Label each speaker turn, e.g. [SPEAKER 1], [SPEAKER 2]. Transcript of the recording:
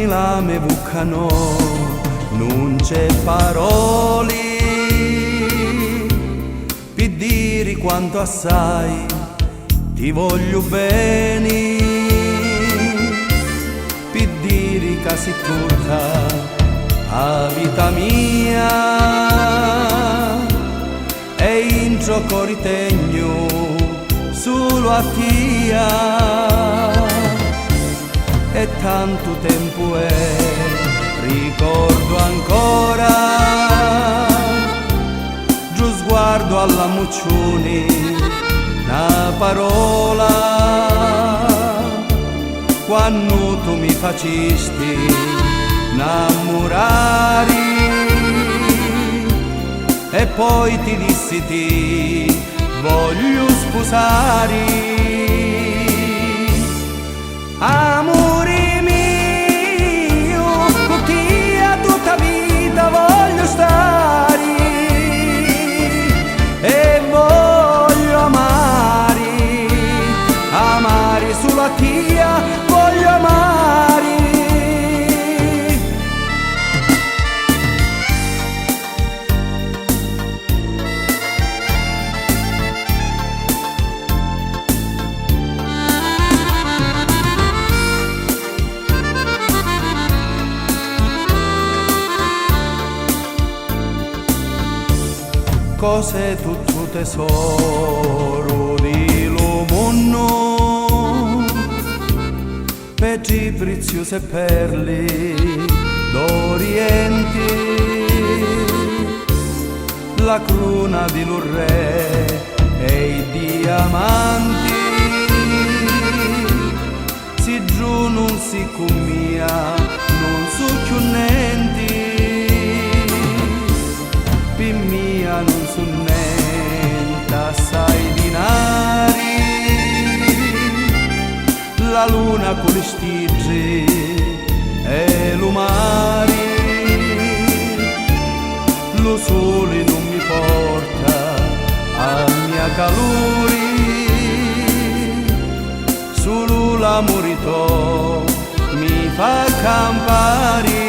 [SPEAKER 1] lame vuccano, non c'è parole per dire quanto assai ti voglio bene, per dire che sei tutta la vita mia e in gioco ritegno solo a tia. E tanto tempo è, ricordo ancora, giù sguardo alla muccione, una parola, quando tu mi facisti innamorare, e poi ti dissi ti voglio sposare. Amore mio, con te a tutta vita voglio stare e voglio amare, amare solo a te, voglio amare. Cos'è tutto tesoro di lo mondo, pezzi preziose perle d'Oriente, la cruna di lo re e i diamanti, si giù non si cummia, non so più niente, per mia non so niente, assai dinari, la luna con le stige e lo mare, lo sole non mi porta a mia calore, solo l'amore tuo mi fa campare.